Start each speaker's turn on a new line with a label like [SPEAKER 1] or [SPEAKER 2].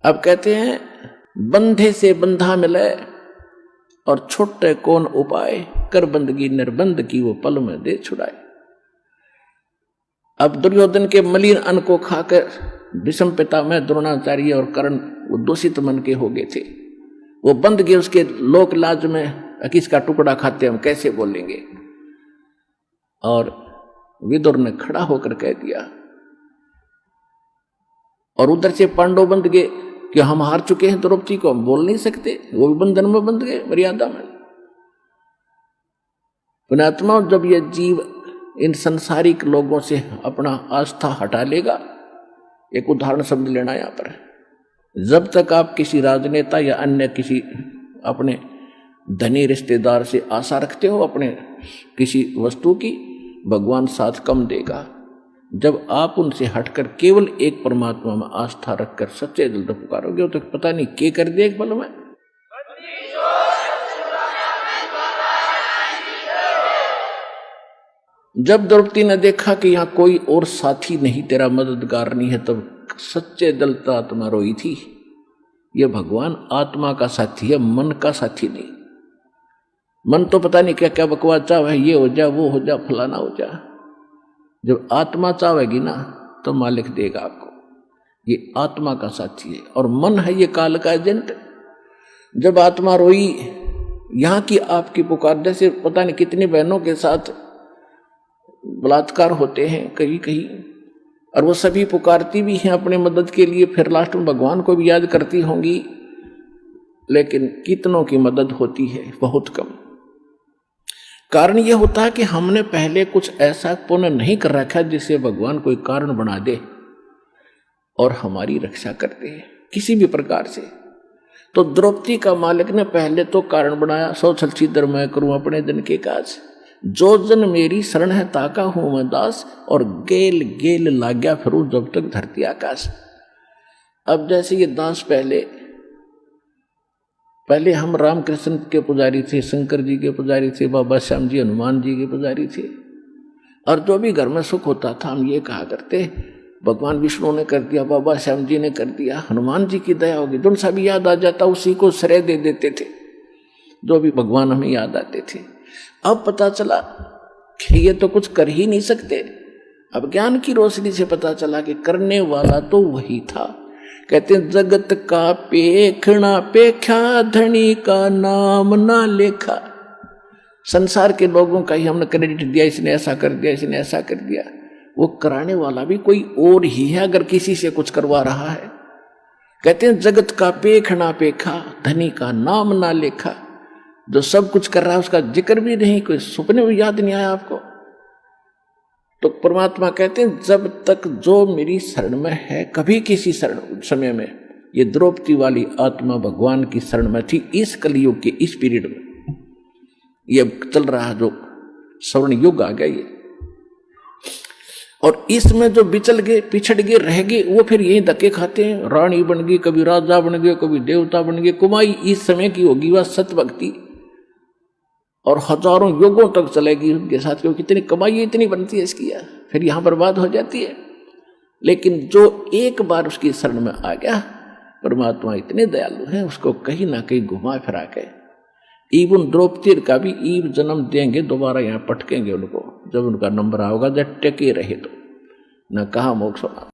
[SPEAKER 1] अब कहते हैं बंधे से बंधा मिले और छोटे कौन उपाय, कर बंदगी निर्बंध की वो पल में दे छुड़ाए। अब दुर्योधन के मलिन अन्न को खाकर विषम पिता में द्रोणाचार्य और कर्ण वो दूषित मन के हो गए थे, वो बंध गए उसके लोक लाज में, किसका टुकड़ा खाते हम कैसे बोलेंगे। और विदुर ने खड़ा होकर कह दिया, और उधर से पांडव बंध गए कि हम हार चुके हैं, द्रौपदी को हम बोल नहीं सकते, वो भी बंधन में बंध गए मर्यादा में। पुण्यात्मा, जब ये जीव इन संसारिक लोगों से अपना आस्था हटा लेगा, एक उदाहरण शब्द लेना यहां पर, जब तक आप किसी राजनेता या अन्य किसी अपने धनी रिश्तेदार से आशा रखते हो अपने किसी वस्तु की, भगवान साथ कम देगा। जब आप उनसे हटकर केवल एक परमात्मा में आस्था रखकर सच्चे दिल से पुकारोगे तो पता नहीं क्या कर दे एक पल में। जब द्रौपदी ने देखा कि यहाँ कोई और साथी नहीं, तेरा मददगार नहीं है, तब सच्चे दिल से आत्मा रोई थी। ये भगवान आत्मा का साथी है, मन का साथी नहीं। मन तो पता नहीं क्या क्या बकवास चाहे, ये हो जा वो हो जा फलाना हो जा। जब आत्मा चाहेगी ना तो मालिक देगा आपको। ये आत्मा का साथी है, और मन है ये काल का एजेंट। जब आत्मा रोई, यहाँ की आपकी पुकार, जैसे पता नहीं कितनी बहनों के साथ बलात्कार होते हैं कहीं कहीं, और वो सभी पुकारती भी हैं अपने मदद के लिए, फिर लास्ट में भगवान को भी याद करती होंगी, लेकिन कितनों की मदद होती है, बहुत कम। कारण ये होता है कि हमने पहले कुछ ऐसा पुण्य नहीं कर रखा जिससे भगवान कोई कारण बना दे और हमारी रक्षा कर दे किसी भी प्रकार से। तो द्रौपदी का मालिक ने पहले तो कारण बनाया, सौ छलछीदर मैं करूं अपने दिन के काज, जो जन मेरी शरण है ताका हूं मैं दास, और गेल गेल लाग्या फिरूं जब तक धरती आकाश। अब जैसे ये दास पहले हम रामकृष्ण के पुजारी थे, शंकर जी के पुजारी थे, बाबा श्याम जी हनुमान जी के पुजारी थे, और जो भी घर में सुख होता था हम ये कहा करते भगवान विष्णु ने कर दिया, बाबा श्याम जी ने कर दिया, हनुमान जी की दया होगी। जो सा भी याद आ जाता उसी को श्रेय दे देते थे, जो भी भगवान हमें याद आते थे। अब पता चला कि ये तो कुछ कर ही नहीं सकते। अब ज्ञान की रोशनी से पता चला कि करने वाला तो वही था। कहते हैं जगत का पेखना पेख्या, धनी का नाम ना लेखा। संसार के लोगों का ही हमने क्रेडिट दिया, इसने ऐसा कर दिया, इसने ऐसा कर दिया। वो कराने वाला भी कोई और ही है अगर किसी से कुछ करवा रहा है। कहते हैं जगत का पेखना पेखा, धनी का नाम ना लेखा। जो सब कुछ कर रहा है उसका जिक्र भी नहीं, कोई सुपने में याद नहीं आया आपको। तो परमात्मा कहते हैं जब तक जो मेरी शरण में है, कभी किसी शरण समय में, ये द्रौपदी वाली आत्मा भगवान की शरण में थी। इस कलयुग के इस पीरियड में ये चल रहा जो स्वर्ण युग आ गया ये, और इसमें जो बिचल गए पिछड़ गए रह गए वो फिर यही धक्के खाते हैं। रानी बन गई, कभी राजा बन गए, कभी देवता बन गए। कुमाई इस समय की होगी वह सत भक्ति, और हजारों युगों तक चलेगी उनके साथ, क्योंकि कितनी कमाई इतनी बनती है इसकी, फिर यहां बर्बाद हो जाती है। लेकिन जो एक बार उसकी शरण में आ गया, परमात्मा इतने दयालु हैं, उसको कहीं ना कहीं घुमा फिरा के इवन द्रौपदी का भी ईव जन्म देंगे, दोबारा यहाँ पटकेंगे उनको जब उनका नंबर आओगा, जब टेके रहे तो न कहा मोक्ष होना।